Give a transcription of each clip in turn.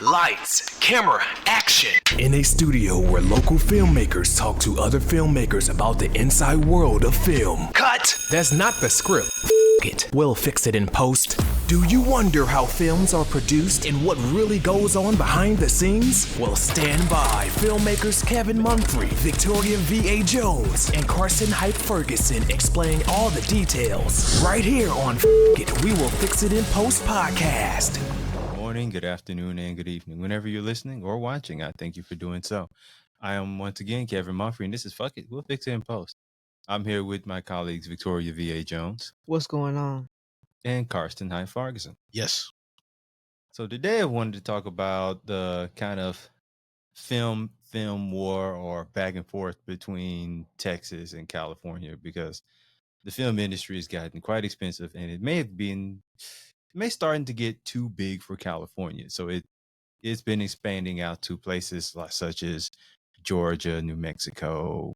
Lights, camera, action. In a studio where local filmmakers talk to other filmmakers about the inside world of film. Cut! That's not the script. It. We'll fix it in post. Do you wonder how films are produced and what really goes on behind the scenes? Well, stand by. Filmmakers Kevin Mumphrey, Victoria V.A. Jones, and Carson Hype Ferguson explain all the details. Right here on It, We Will Fix It in Post podcast. Good morning, good afternoon, and good evening. Whenever you're listening or watching, I thank you for doing so. I am once again Kevin Mumphrey, and this is Fuck It, We'll Fix It in Post. I'm here with my colleagues Victoria V.A. Jones. What's going on? And Carson Hype Ferguson. Yes. So today I wanted to talk about the kind of film war or back and forth between Texas and California, because the film industry has gotten quite expensive, and it may starting to get too big for California. So it's been expanding out to places such as Georgia, New Mexico,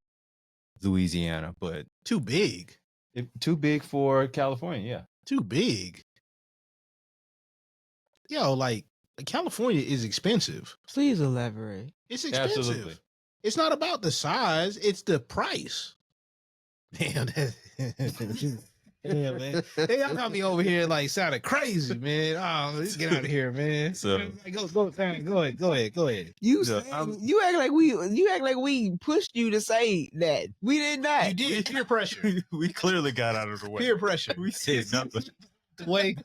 Louisiana, but Too big. too big for California. Yeah. Too big. Yo, like California is expensive. Please elaborate. It's expensive. Absolutely. It's not about the size, it's the price. Damn, yeah, man. Hey, y'all got me over here like sounding crazy, man. Oh, let's get out of here, man. So- go ahead. You So, you act like we pushed you to say that. We did not. You did peer pressure. We clearly got out of the way. Peer pressure. We said nothing. The way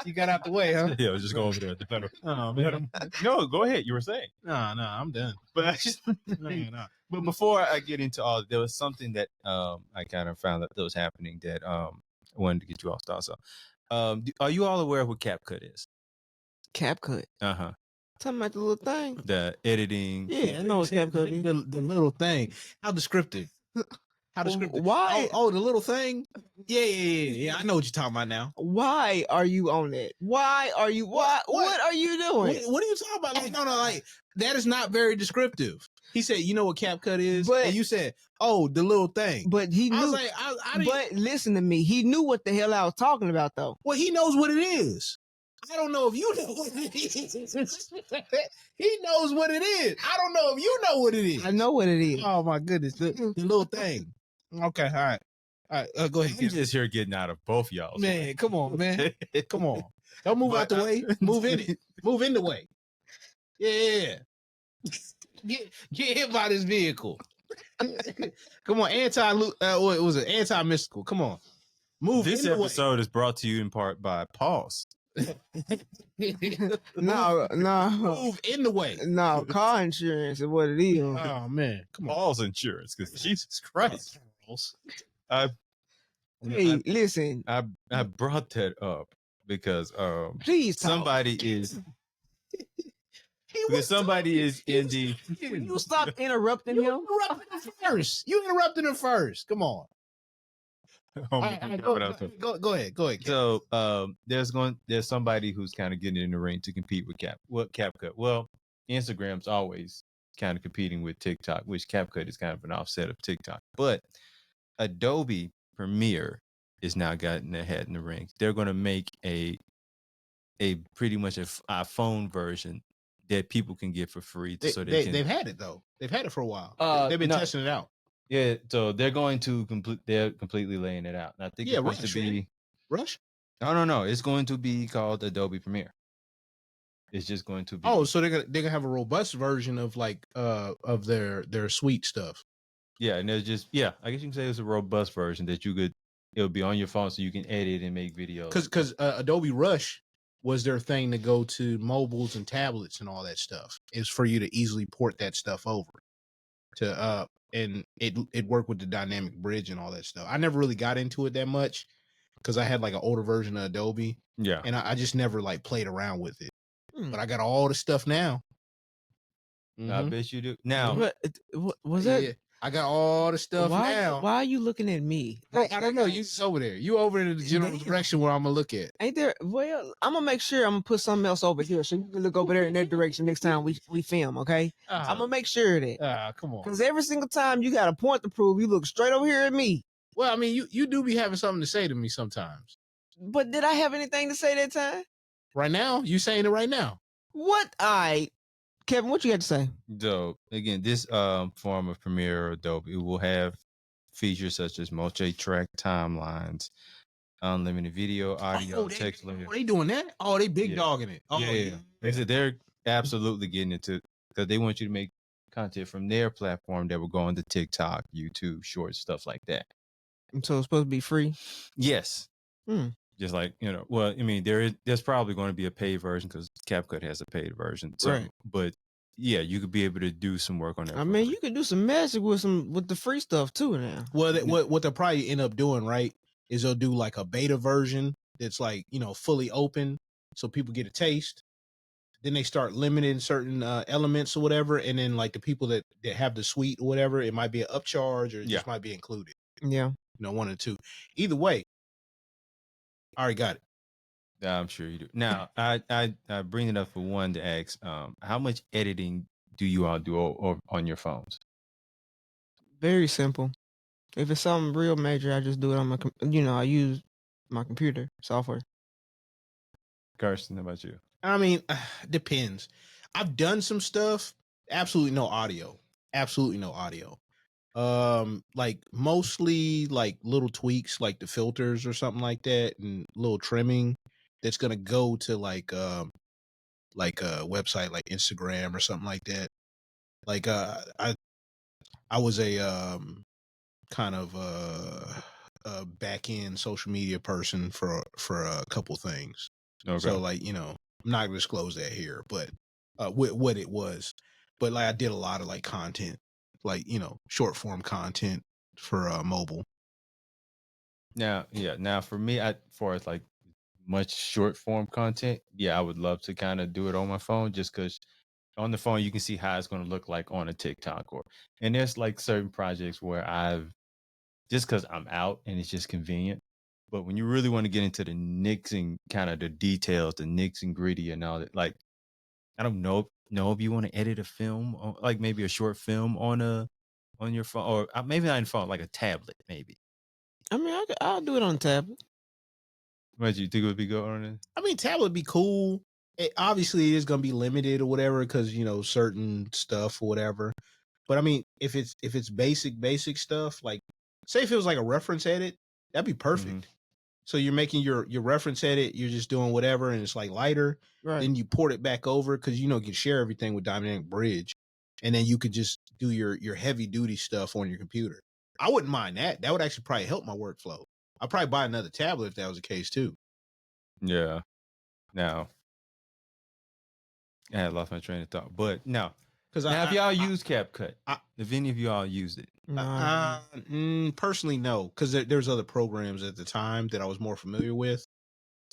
you got out the way, huh? Yeah, just go over there. The federal. Oh man. No, go ahead. You were saying. No, I'm done. But I just No. But before I get into all, there was something that I kind of found that was happening that I wanted to get you all thoughts on. Are you all aware of what CapCut is? CapCut. Uh-huh. Talking about the little thing. The editing. Yeah, I know it's CapCut. The little thing. How descriptive? How descriptive? Why? Oh, the little thing. Yeah. I know what you're talking about now. Why are you on it? Why are you? What are you doing? What are you talking about? Like, no, like that is not very descriptive. He said, "You know what CapCut is?" But- and you said, "Oh, the little thing." But he I knew. was like, I didn't. But listen to me. He knew what the hell I was talking about, though. Well, he knows what it is. I don't know if you know what it is. He knows what it is. I don't know if you know what it is. I know what it is. Oh my goodness, the little thing. Okay, all right. Go ahead. I'm just here getting out of both y'all. Man, come on, man. Come on. Don't move out the way. Move in it. Move in the way. Yeah. Get hit by this vehicle. Come on, what was it? Anti-mystical. Come on. Move This in the episode is brought to you in part by Pause. way. No. Move in the way. No, car insurance is what it is. Oh man. Come on. Pause insurance, because Jesus Christ. I Hey, listen. I brought that up because Please talk. somebody is He because was somebody is in the Will you stop interrupting him? You interrupted him first. Come on. All right, go ahead. So there's somebody who's kind of getting in the ring to compete with CapCut. Well, Instagram's always kind of competing with TikTok, which CapCut is kind of an offset of TikTok. But Adobe Premiere is now gotten their head in the ring. They're going to make a pretty much a phone version that people can get for free. They've had it though. They've had it for a while. They've been no. testing it out. Yeah, so they're going to they're completely laying it out. And I think Yeah, it's supposed to be Rush. no. It's going to be called Adobe Premiere. It's just going to be. Oh, so they're gonna have a robust version of like of their suite stuff. Yeah, and there's just I guess you can say it's a robust version that it'll be on your phone so you can edit and make videos. Because Adobe Rush was their thing to go to mobiles and tablets and all that stuff. Is for you to easily port that stuff over to and it worked with the dynamic bridge and all that stuff. I never really got into it that much because I had like an older version of Adobe. Yeah. And I just never like played around with it. Hmm. But I got all the stuff now. I Mhm. bet you do. Now, What was that? Yeah, I got all the stuff now. Why are you looking at me? I don't know. You just over there. You over in the general Damn. direction where I'm gonna look at. Ain't there? Well, I'm gonna make sure I'm gonna put something else over here so you can look over there in that direction next time we film. Okay? I'm gonna make sure of that. Come on. Because every single time you got a point to prove, you look straight over here at me. Well, I mean, you do be having something to say to me sometimes. But did I have anything to say that time? Right now, you saying it right now. What? Kevin, what you got to say? So again, this form of Premiere or Adobe, it will have features such as multi-track timelines, unlimited video, audio, text layer. They doing that? Oh, they big dogging it. Oh, yeah. They said they're absolutely getting into because they want you to make content from their platform that will go on to TikTok, YouTube, Shorts, stuff like that. And so it's supposed to be free. Yes. Just like, well, I mean, there's probably going to be a paid version because CapCut has a paid version. So, Right. But yeah, you could be able to do some work on that. I mean, you could do some magic with the free stuff too now. Well, what they'll probably end up doing, right, is they'll do like a beta version that's like, fully open so people get a taste. Then they start limiting certain elements or whatever. And then like the people that have the suite or whatever, it might be an upcharge or it just might be included. Yeah. One or two. Either way, I already got it. I'm sure you do. Now, I bring it up for one to ask, how much editing do you all do on your phones? Very simple. If it's something real major, I just do it on my, I use my computer software. Carson, how about you? I mean, depends. I've done some stuff. Absolutely no audio. Like mostly like little tweaks, like the filters or something like that, and little trimming that's gonna go to like a website like Instagram or something like that. Like I was a kind of a back end social media person for a couple things. Okay. So like, I'm not gonna disclose that here, but what it was. But like I did a lot of like content, like, short form content for mobile. Now for me, as far as like much short form content, I would love to kind of do it on my phone just because on the phone you can see how it's going to look like on a TikTok and there's like certain projects where I've just because I'm out and it's just convenient. But when you really want to get into the nixing kind of the details, the nix and gritty and all that, like I don't know if you want to edit a film or like maybe a short film on your phone or maybe not on phone, like a tablet, maybe. I mean, I'll do it on tablet. What you think it would be good on it? I mean, tablet would be cool. Obviously, it is going to be limited or whatever because certain stuff or whatever. But I mean, if it's basic stuff, like say if it was like a reference edit, that'd be perfect. Mm-hmm. So you're making your reference edit, you're just doing whatever, and it's like lighter. Right. Then you port it back over because you can share everything with Dynamic Bridge, and then you could just do your heavy duty stuff on your computer. I wouldn't mind that. That would actually probably help my workflow. I'd probably buy another tablet if that was the case too. Yeah. Now, I had lost my train of thought, but no. Because have y'all used CapCut? If any of y'all used it? Personally, no. Because there's other programs at the time that I was more familiar with,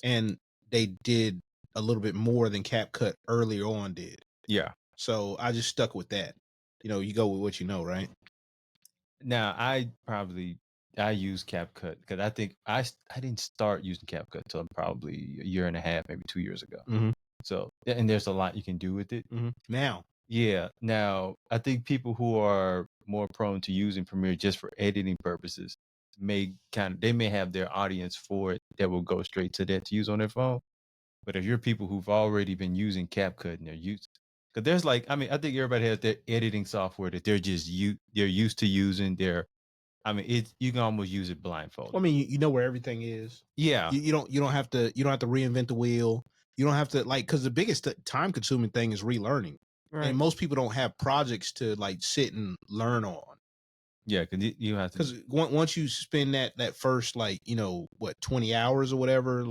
and they did a little bit more than CapCut earlier on did. Yeah. So I just stuck with that. You go with what you know, right? Now, I use CapCut because I think I didn't start using CapCut until probably a year and a half, maybe 2 years ago. Mm-hmm. So, and there's a lot you can do with it. Mm-hmm. Now, I think people who are more prone to using Premiere just for editing purposes may have their audience for it that will go straight to that to use on their phone. But if you're people who've already been using CapCut and they're used, because there's I think everybody has their editing software that they're just they're used to using. You can almost use it blindfolded. Well, I mean, you know where everything is. Yeah, you don't have to reinvent the wheel. You don't have to because the biggest time consuming thing is relearning. Right. And most people don't have projects to sit and learn on. Yeah, because you have to. Because once you spend that first 20 hours or whatever,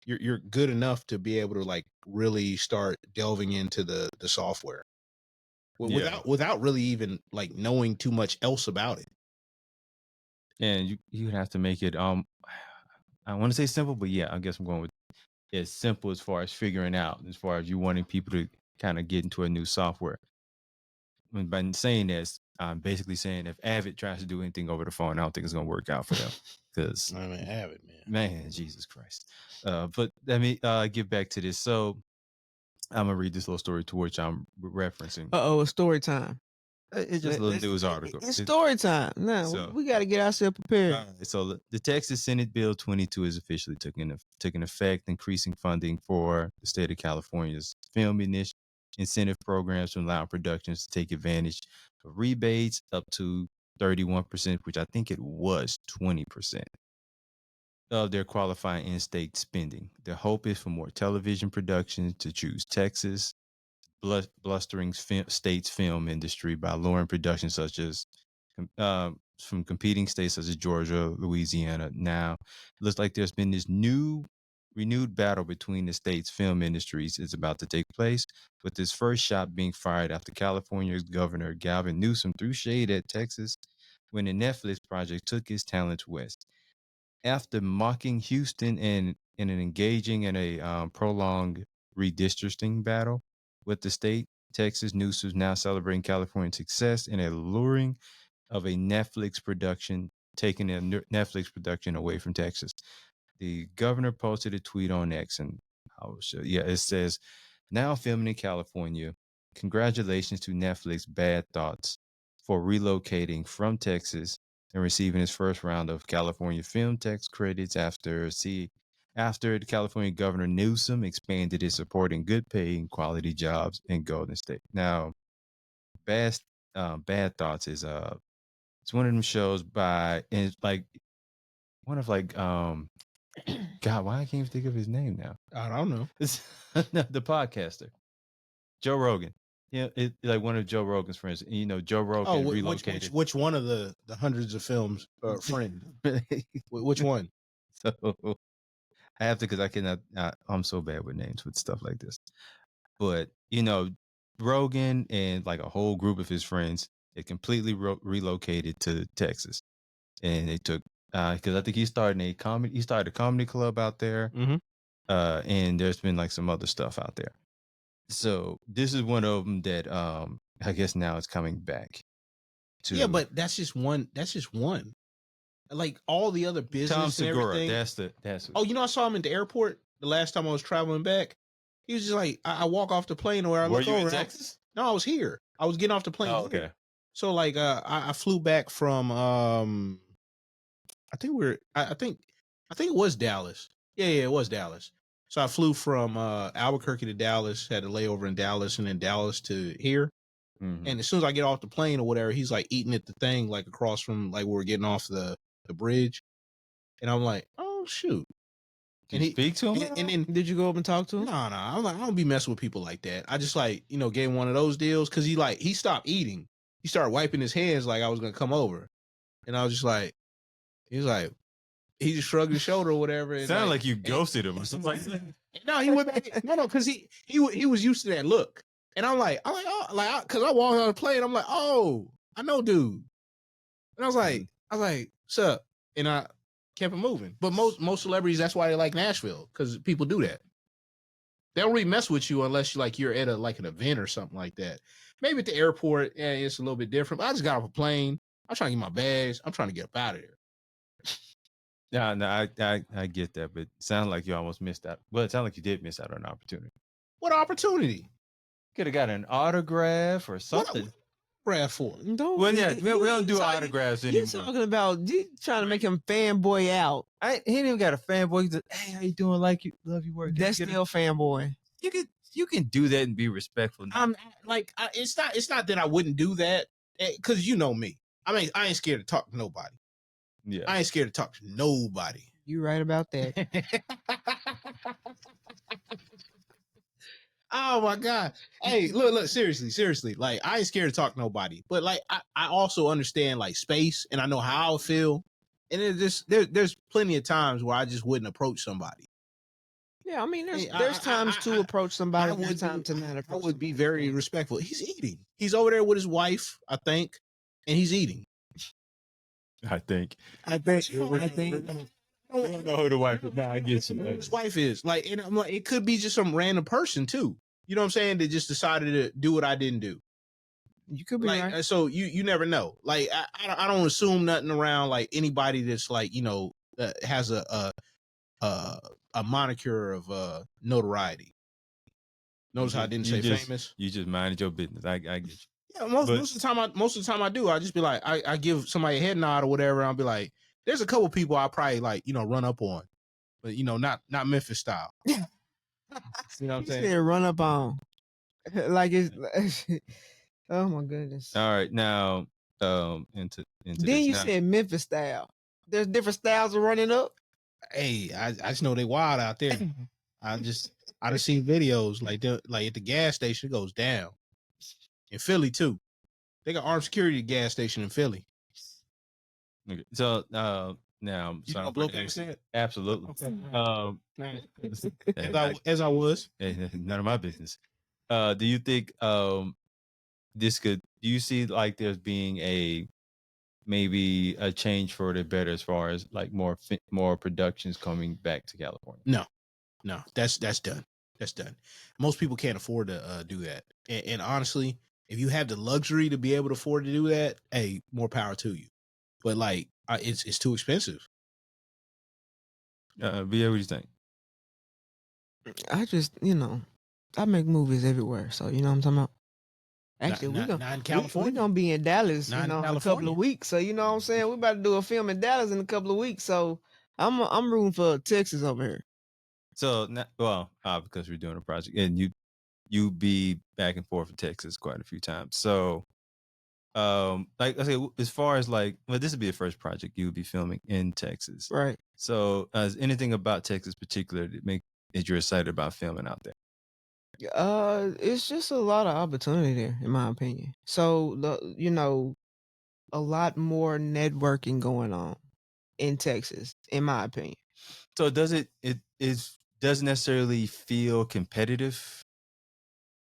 you're good enough to be able to really start delving into the software without really even knowing too much else about it. And you have to make it I want to say simple, but I guess I'm going with as simple as far as figuring out, as far as you wanting people to kind of get into a new software. And by saying this, I'm basically saying if Avid tries to do anything over the phone, I don't think it's going to work out for them. Because I mean, Avid, man, Jesus Christ. But let me get back to this. So I'm gonna read this little story to which I'm referencing. It's story time. It's just a little news article. It's story time. No, So- we got to get ourselves prepared. All right, so the Texas Senate Bill 22 is officially taking effect, increasing funding for the state of California's film incentive programs to allow productions to take advantage of rebates up to 31%, which I think it was 20% of their qualifying in-state spending. The hope is for more television productions to choose Texas, blustering state's film industry by lowering productions such as from competing states such as Georgia, Louisiana. Now, it looks like there's been this renewed battle between the state's film industries is about to take place, with this first shot being fired after California's Governor Gavin Newsom threw shade at Texas when the Netflix project took its talents west. After mocking Houston and engaging in a prolonged redistricting battle with the state, Texas News is now celebrating California's success in a luring of a Netflix production, taking a Netflix production away from Texas. The governor posted a tweet on X, and it says, "Now filming in California. Congratulations to Netflix Bad Thoughts for relocating from Texas and receiving his first round of California film tax credits after the California Governor Newsom expanded his support in good paying quality jobs in Golden State." Now, Bad Thoughts is it's one of them shows by, and it's like one of like God, why I can't even think of his name now? I don't know. It's the podcaster, Joe Rogan. Yeah, it's like one of Joe Rogan's friends. You know, Joe Rogan relocated. Which one of the hundreds of films friend? Which one? So I have to, because I cannot. I'm so bad with names with stuff like this. But you know, Rogan and like a whole group of his friends, they completely relocated to Texas, and they took because I think he started a comedy club out there, Mm-hmm. and there's been like some other stuff out there. So this is one of them that I guess now it's coming back. Yeah, but that's just one. That's just one. Like all the other business Tom and Segura. everything. That's Oh, you know, I saw him at the airport the last time I was traveling back. He was just like, I walk off the plane where I Were look you over. in Texas? No, I was here. I was getting off the plane. Oh, here. okay. So like, I flew back from I think it was Dallas. Yeah, it was Dallas. So I flew from Albuquerque to Dallas, had a layover in Dallas, and then Dallas to here. Mhm. And as soon as I get off the plane or whatever, he's like eating at the thing like across from like where we're getting off the bridge. And I'm like, oh shoot. Did you speak to him? And then Did you go up and talk to him? no. I'm like, I don't be messing with people like that. I just like, gave him one of those deals because he stopped eating. He started wiping his hands like I was gonna come over. And I was just like, he just shrugged his shoulder or whatever. And Sounded like you ghosted him or something like that. No, he went back. No, because he was used to that look. And I'm like, because I walked on the plane. I'm like, oh, I know, dude. And I was like, what's up? And I kept it moving. But most celebrities, that's why they like Nashville, because people do that. They don't really mess with you unless you're at an event or something like that. Maybe at the airport, yeah, it's a little bit different. But I just got off a plane. I'm trying to get my bags. I'm trying to get up out of there. Yeah, no, I get that, but it sounded like you almost missed out. Well, it sounded like you did miss out on an opportunity. What opportunity? Could have got an autograph or something. Brad for? No, Well, yeah, we don't do autographs anymore. You're talking about trying to make him fanboy out. He didn't even got a fanboy. He's like, hey, how you doing? Love your work. That's still fanboy. You can do that and be respectful. I'm like, it's not that I wouldn't do that, because you know me. I mean, I ain't scared to talk to nobody. Yeah, I ain't scared to talk to nobody. You right about that. Oh my God. Hey, look, seriously. Like, I ain't scared to talk to nobody. But like, I also understand like space, and I know how I feel. And there's plenty of times where I just wouldn't approach somebody. Yeah, I mean, Hey, there's times to approach somebody. I There's would times to not I approach. would be very respectful. He's eating. He's over there with his wife, I think, and he's eating. I think. I don't know who the wife is. Now I get you. His wife is like, and I'm like, it could be just some random person too. You know what I'm saying? That just decided to do what I didn't do. You could be Like, right. so you never know. Like, I don't assume nothing around like anybody that's like, has a moniker of notoriety. Notice how I didn't say famous. You just minded your business. I get you. Yeah, most of the time I do. I just be like, I give somebody a head nod or whatever. And I'll be like, there's a couple people I probably like, run up on, but not Memphis style. You know what I'm saying? Said run up on, like it's. Oh my goodness! All right, now into Then this. you Now, said Memphis style. There's different styles of running up. Hey, I just know they wild out there. I just seen videos like at the gas station it goes down. In Philly too. They got armed security at the gas station in Philly. okay. So now, You sorry, gonna blow back that? absolutely. As I was. None of my business. Do you think this could? Do you see like there's being maybe a change for the better as far as like more productions coming back to California? No, that's done. That's done. Most people can't afford to do that. And honestly, if you have the luxury to be able to afford to do that, hey, more power to you. But like, it's too expensive. What do you think? I just, I make movies everywhere, so you know what I'm talking about. Actually, Not in California. we're gonna be in Dallas, Not in in a couple California. of weeks. So you know what I'm saying. We're about to do a film in Dallas in a couple of weeks. So I'm rooting for Texas over here. So, because we're doing a project, and you be back and forth to Texas quite a few times. So, like I say, as far as like, well, this would be the first project you would be filming in Texas, Right. So, is anything about Texas particular that you're excited about filming out there? It's just a lot of opportunity there, in my opinion. So a lot more networking going on in Texas, in my opinion. So, doesn't necessarily feel competitive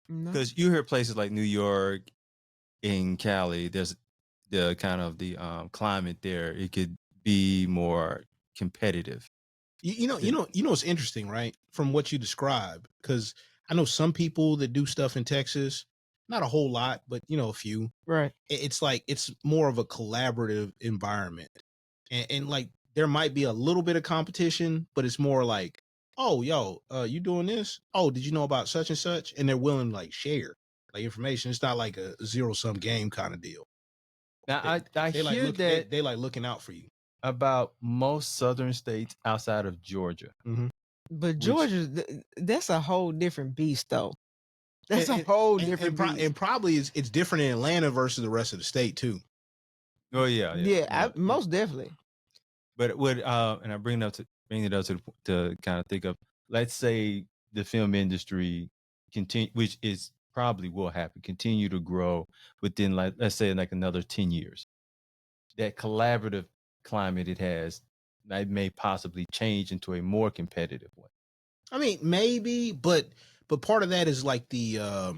No. because you hear places like New York, in Cali, there's the kind of the climate there. It could be more competitive. You know what's interesting, right? From what you describe, because I know some people that do stuff in Texas, not a whole lot, but a few. Right. It's like it's more of a collaborative environment, and like there might be a little bit of competition, but it's more like, oh, yo, you doing this? Oh, did you know about such and such? And they're willing to like share like information. It's not like a zero sum game kind of deal. Now, I They hear like that they like looking out for you. about most southern states outside of Georgia. Mm-hmm. But Georgia, that's a whole different beast, though. That's a whole different beast. And probably it's different in Atlanta versus the rest of the state too. Oh yeah. Most definitely. But what and I bring it up to kind of think of, let's say the film industry continue, which is probably will happen, continue to grow within like let's say like another 10 years. That collaborative climate it has, that may possibly change into a more competitive one. I mean, maybe, but part of that is like the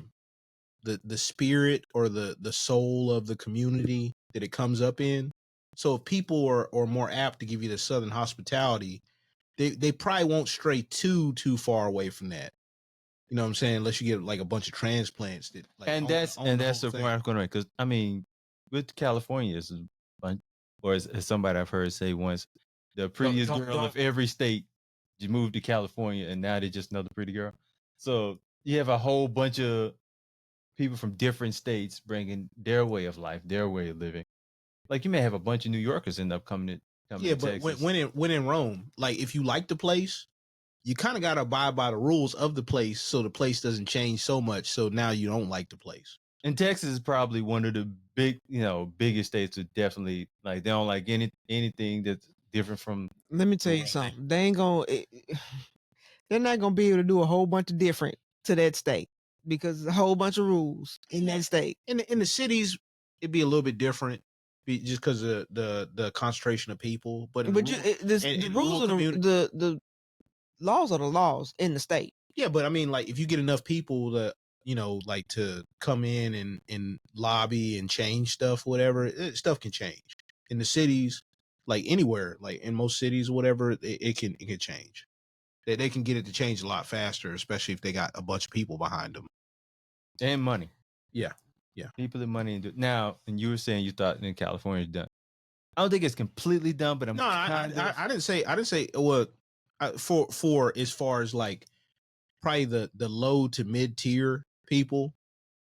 spirit or the soul of the community that it comes up in. So if people are more apt to give you the Southern hospitality, they probably won't stray too far away from that. You know what I'm saying? Unless you get like a bunch of transplants that like That's the point I'm going to make, because I mean, with California, it's a bunch, or as somebody I've heard say once, the prettiest girl of every state just moved to California, and now they're just another pretty girl. So you have a whole bunch of people from different states bringing their way of life, their way of living. Like you may have a bunch of New Yorkers end up coming to but Texas. when in Rome, like if you like the place, you kind of got to abide by the rules of the place so the place doesn't change so much. So now you don't like the place. And Texas is probably one of the biggest states that definitely like they don't like anything that's different from. Let me tell you something. They ain't gonna. They're not gonna be able to do a whole bunch of different to that state because there's a whole bunch of rules in that state. In the cities, it'd be a little bit different, just because of the concentration of people. But the rules are the laws are the laws in the state. Yeah, but I mean, like if you get enough people to like to come in and lobby and change stuff, whatever, stuff can change. In the cities, like anywhere, like in most cities, whatever, it can change. They can get it to change a lot faster, especially if they got a bunch of people behind them and money. Yeah. People and money. Now, and you were saying you thought in California is done. I don't think it's completely done, but I didn't say. Well, for as far as like probably the low to mid tier people,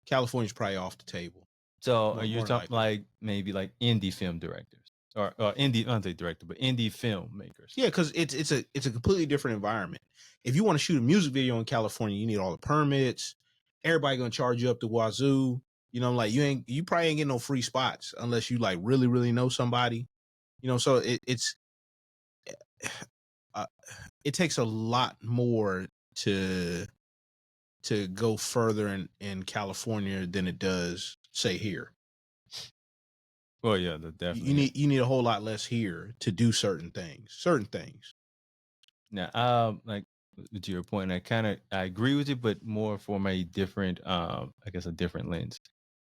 California's probably off the table. So More, are you more talking likely. like maybe like indie film directors or indie, not the director, but indie filmmakers? Yeah, because it's a completely different environment. If you want to shoot a music video in California, you need all the permits. Everybody gonna charge you up the wazoo. You know, like you probably ain't getting no free spots unless you like really really know somebody. You know, so it's uh, it takes a lot more to go further in California than it does say here. Well, yeah, definitely. You need a whole lot less here to do certain things. Now, like to your point, I agree with you, but more from a different, I guess a different lens.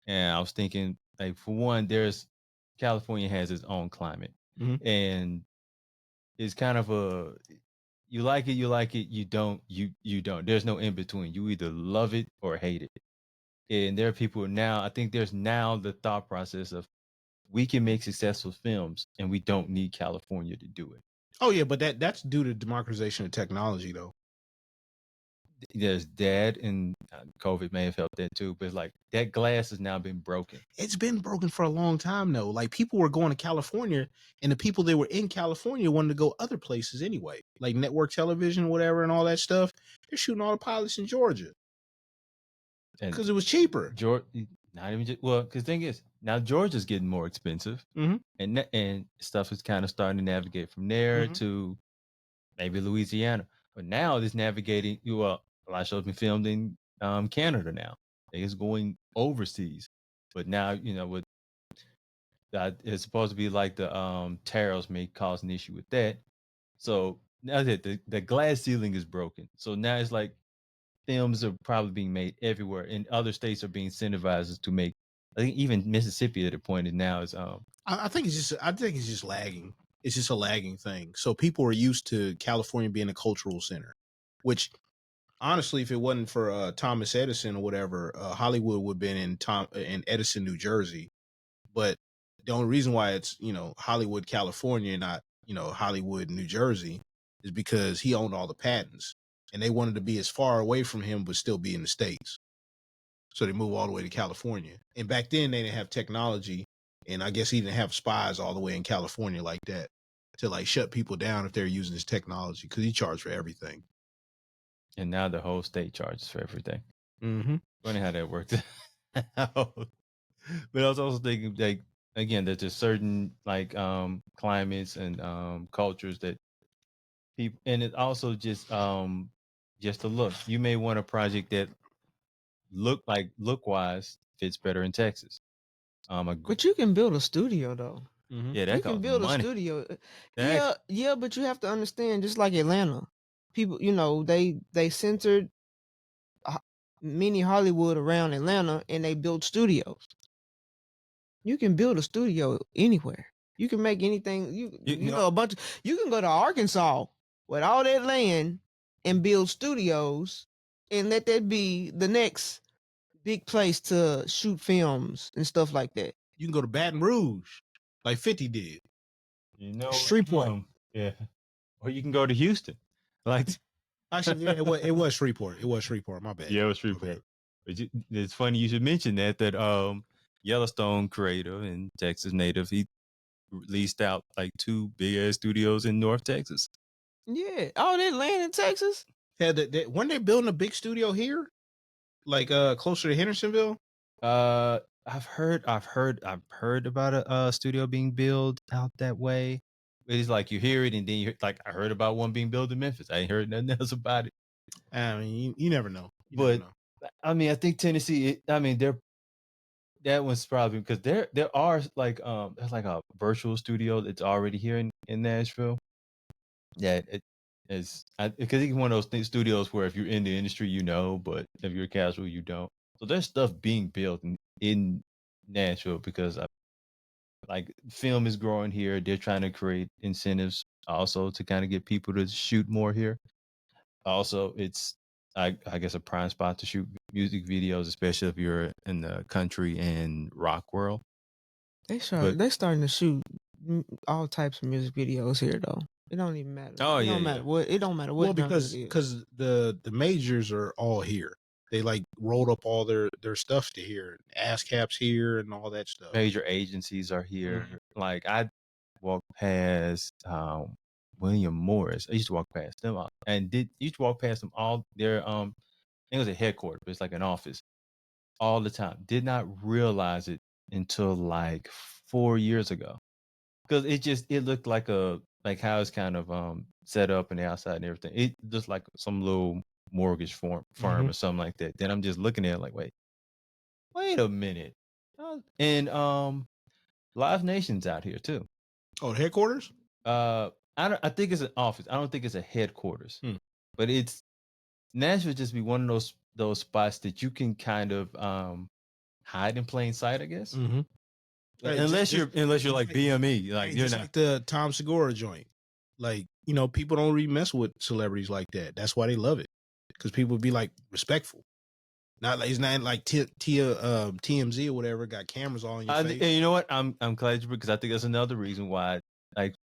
And I was thinking, like for one, there's California has its own climate, Mhm. and it's kind of a you like it, you don't, you don't. There's no in between. You either love it or hate it. And there are people now. I think there's now the thought process of we can make successful films, and we don't need California to do it. Oh yeah, but that's due to democratization of technology, though. There's that, and COVID may have helped that too. But like that glass has now been broken. It's been broken for a long time, though. Like people were going to California, and the people that were in California wanted to go other places anyway, like network television, whatever, and all that stuff. They're shooting all the pilots in Georgia And because it was cheaper. Georgia, not even just well, because the thing is now Georgia's getting more expensive, Mhm. and stuff is kind of starting to navigate from there Mhm. to maybe Louisiana. But now it's navigating. Well, a lot of shows been filmed in Canada now. It's going overseas, but now with that it's supposed to be like the tariffs may cause an issue with that. So now that the glass ceiling is broken, so now it's like films are probably being made everywhere, and other states are being incentivized to make. I think even Mississippi at the point is now is I think it's just lagging. It's just a lagging thing. So people are used to California being a cultural center, which honestly, if it wasn't for Thomas Edison or whatever, Hollywood would have been in Edison, New Jersey. But the only reason why it's Hollywood, California, not Hollywood, New Jersey, is because he owned all the patents, and they wanted to be as far away from him but still be in the States. So they moved all the way to California. And back then they didn't have technology, and I guess he didn't have spies all the way in California like that to like shut people down if they're using his technology because he charged for everything. and now the whole state charges for everything. Mm-hmm. Funny how that works out. But I was also thinking, like, again, there's just certain like climates and cultures that people, and it also just the look. You may want a project that look wise fits better in Texas. But you can build a studio though. Mm-hmm. Yeah, that You can costs build a money. studio. That- Yeah, but you have to understand, just like Atlanta, people, they centered mini Hollywood around Atlanta, and they built studios. You can build a studio anywhere. You can make anything. You know, you can go to Arkansas with all that land and build studios, and let that be the next big place to shoot films and stuff like that. You can go to Baton Rouge, like 50 did. Shreveport. Yeah. Or you can go to Houston. Like Actually, yeah, it was Shreveport. It was Shreveport. My bad. yeah, it was My bad. Shreveport. It's funny you should mention that Yellowstone creator and Texas native, he leased out like 2 big ass studios in North Texas. Yeah, all that land in Texas. Yeah, weren't they building a big studio here, like closer to Hendersonville? I've heard about a studio being built out that way. It's like you hear it and then like I heard about one being built in Memphis. I ain't heard nothing else about it. I mean, you never know. But I mean, I think Tennessee. That one's probably because there are like there's like a virtual studio that's already here in Nashville. Yeah, it is because it's one of those studios where if you're in the industry, but if you're casual, you don't. So there's stuff being built in Nashville because like film is growing here. They're trying to create incentives also to kind of get people to shoot more here. Also, it's I guess a prime spot to shoot music videos, especially if you're in the country and rock world. They starting to shoot all types of music videos here though. It don't even matter. Oh, it yeah, don't matter yeah. what. It don't matter what. well, genre it is. because the majors are all here. They like rolled up all their stuff to here, ASCAP's here, and all that stuff. Major agencies are here. Like I walked past William Morris. I used to walk past them used to walk past them all their I think it was a headquarters, but it's like an office all the time. Did not realize it until like 4 years ago. Because it looked like how it's kind of set up and the outside and everything. It just like some little mortgage firm or something like that. Then I'm just looking at it like, wait a minute. And Live Nation's out here too. Oh, headquarters? I think it's an office. I don't think it's a headquarters. But it's Nashville just be one of those spots that you can kind of hide in plain sight, I guess. Right, unless you're like BME, like you're not like the Tom Segura joint. Like, you know, people don't really mess with celebrities like that. That's why they love it, because people be like respectful. Not like it's not like TMZ or whatever got cameras all in your face. And you know what? I'm glad you, because I think that's another reason why, like,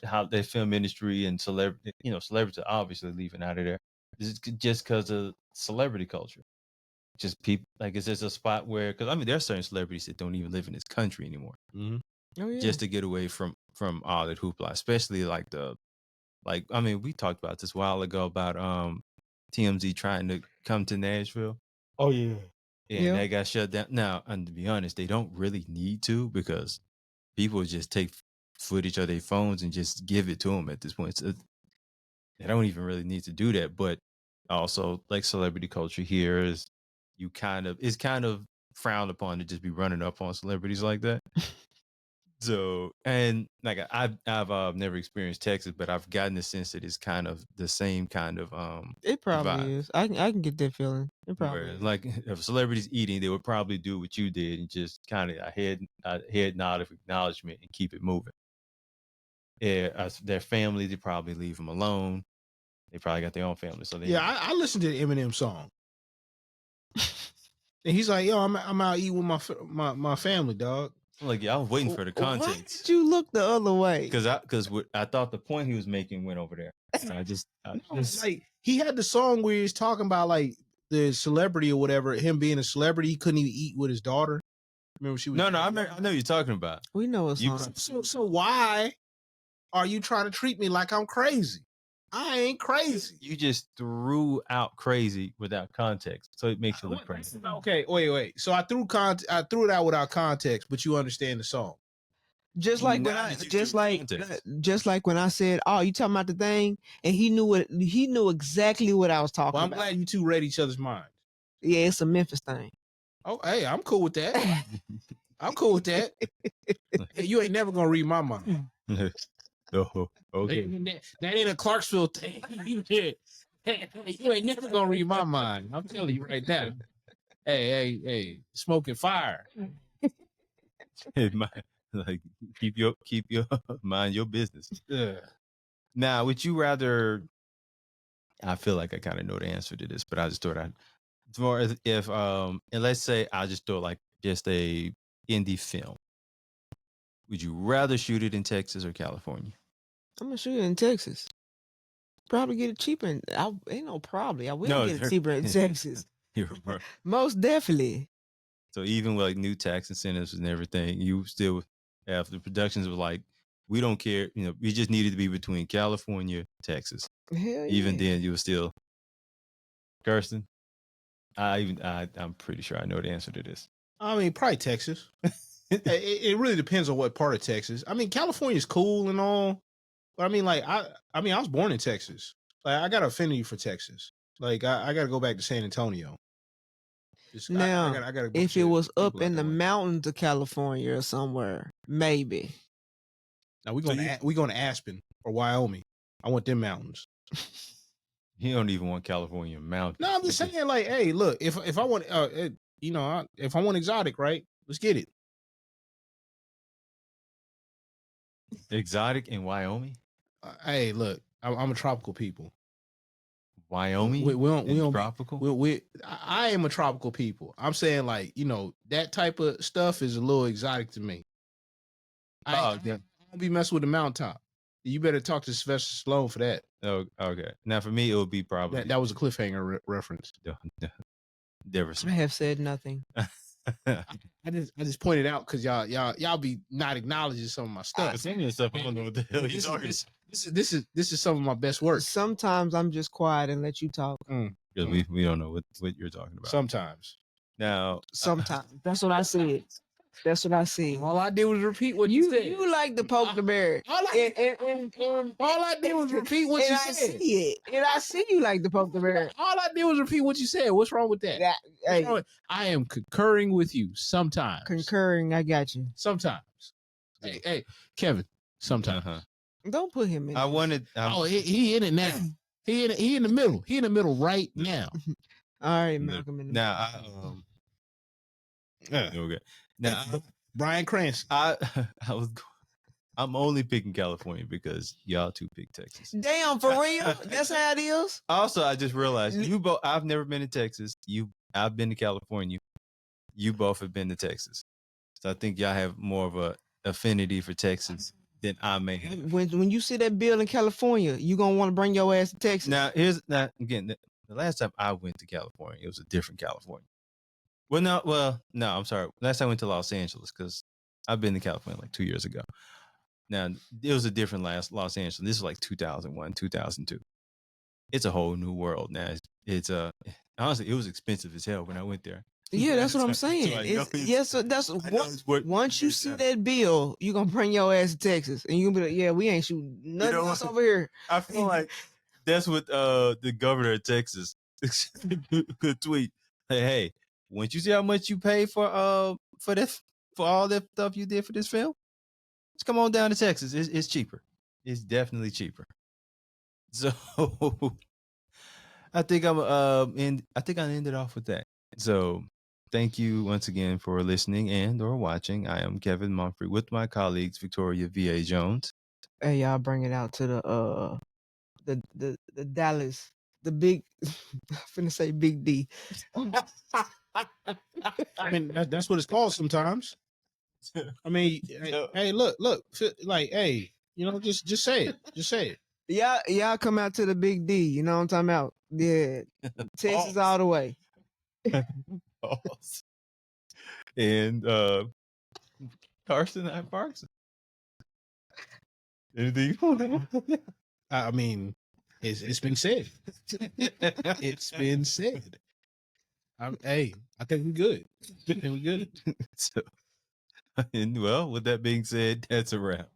how the film industry and celebrities are obviously leaving out of there, is just because of celebrity culture. Just people, like, it's just a spot where, because I mean, there are certain celebrities that don't even live in this country anymore, Oh, yeah. just to get away from all that hoopla. Especially I mean, we talked about this a while ago about TMZ trying to come to Nashville. Oh yeah. And they got shut down. Now, and to be honest, they don't really need to, because people just take footage of their phones and just give it to them at this point. So they don't even really need to do that. But also, like, celebrity culture here is it's kind of frowned upon to just be running up on celebrities like that. So, and like I've never experienced Texas, but I've gotten the sense that it's kind of the same kind of It probably vibe. is. I can get that feeling. It probably Where, is. like, if celebrities eating, they would probably do what you did and just kind of a head nod of acknowledgement and keep it moving. Yeah, their family, they probably leave them alone. They probably got their own family, so they I listened to the Eminem song, and he's like, "Yo, I'm out eating with my family, dog." I'm like, yeah, I was waiting for the Why context, did you look the other way? because I thought the point he was making went over there. I just Like, he had the song where he's talking about like the celebrity or whatever, him being a celebrity, he couldn't even eat with his daughter. Remember she was no, I know what you're talking about. We know it's on. So why are you trying to treat me like I'm crazy? I ain't crazy. You just threw out crazy without context, so it makes you look crazy. Okay, wait. So I threw it out without context, but you understand the song. Just like when I said, "Oh, you talking about the thing?" and he knew exactly what I was talking Well, about. I'm glad you two read each other's minds. Yeah, it's a Memphis thing. Oh, hey, I'm cool with that. I'm cool with that. Hey, you ain't never gonna read my mind. Oh, okay. That ain't a Clarksville thing. You ain't never gonna read my mind. I'm telling you right now. Hey, smoking fire. Hey, like, keep your mind your business. Yeah. Now, would you rather? I feel like I kind of know the answer to this, but I just thought if and let's say I just thought like just a indie film. Would you rather shoot it in Texas or California? I'm gonna shoot it in Texas. Probably get it cheaper. Ain't no probably. I will get it cheaper in Texas. Most definitely. So even with like new tax incentives and everything, you still have the productions of like, we don't care. We just needed to be between California, Texas. Hell Even yeah. then, you were still. Kirsten, I'm pretty sure I know the answer to this. I mean, probably Texas. It really depends on what part of Texas. I mean, California's cool and all, but I mean, like, I was born in Texas. Like, I got an affinity for Texas. Like, I got to go back to San Antonio. Now, if it was up in the mountains of California or somewhere, maybe. Now we going to Aspen or Wyoming. I want them mountains. You don't even want California mountains. No, I'm just saying, like, hey, look, if I want, if I want exotic, right? Let's get it. Exotic in Wyoming? Hey, look, I'm a tropical people. Wyoming? We don't tropical? I am a tropical people. I'm saying, like, that type of stuff is a little exotic to me. I don't be messing with the mountaintop. You better talk to Sylvester Stallone for that. Oh, okay. Now for me, it would be probably that was a cliffhanger reference. Never I seen. have said nothing. I just pointed out because y'all be not acknowledging some of my stuff. Some of the stuff I don't know what the hell you're talking about. This is some of my best work. Sometimes I'm just quiet and let you talk. Because we don't know what you're talking about. Sometimes. Now, Sometimes. That's what I said. That's what I said. All I did was repeat what you said. You like to poke the bear. All I did was repeat what you I said. see it. And I see you like to poke the bear. All I did was repeat what you said. What's wrong with that? What's wrong with- I am concurring with you sometimes. Concurring, I got you. Sometimes. Hey, Kevin. Sometimes. Don't put him in. I wanted. He in it now. He in the middle. He in the middle right now. All right, Malcolm. In the now, okay. Now, Brian Cranston. I'm only picking California because y'all two picked Texas. Damn, for real? That's how it is. Also, I just realized you both. I've never been to Texas. I've been to California. You both have been to Texas, so I think y'all have more of a affinity for Texas than I may have. When you see that bill in California, you gonna want to bring your ass to Texas. Now, again. The last time I went to California, it was a different California. No, I'm sorry. Last time I went to Los Angeles because I've been to California like 2 years ago. Now, it was a different Los Angeles. This is like 2001, 2002. It's a whole new world now. It's honestly, it was expensive as hell when I went there. Yeah, that's what I'm saying. Once you see that bill, you gonna bring your ass to Texas, and you gonna be like, "Yeah, we ain't shooting nothing else over here." I feel like that's what the governor of Texas could tweet. Hey, once you see how much you pay for all that stuff you did for this film, just come on down to Texas. It's cheaper. It's definitely cheaper. So I think I ended off with that. So thank you once again for listening and or watching. I am Kevin Mumphrey with my colleagues Victoria V.A. Jones. Hey, y'all bring it out to the Dallas, the big. I'm finna say Big D. I mean, that's what it's called sometimes. I mean, hey, look, like, hey, just say it. Just say it. Y'all come out to the Big D. You know what I'm talking about? Yeah, Texas all the way. And Carson and Parkson. Anything you want to I mean, it's been said. It's been said. Hey, I think we're good. I think we're good. So, and well, with that being said, that's a wrap.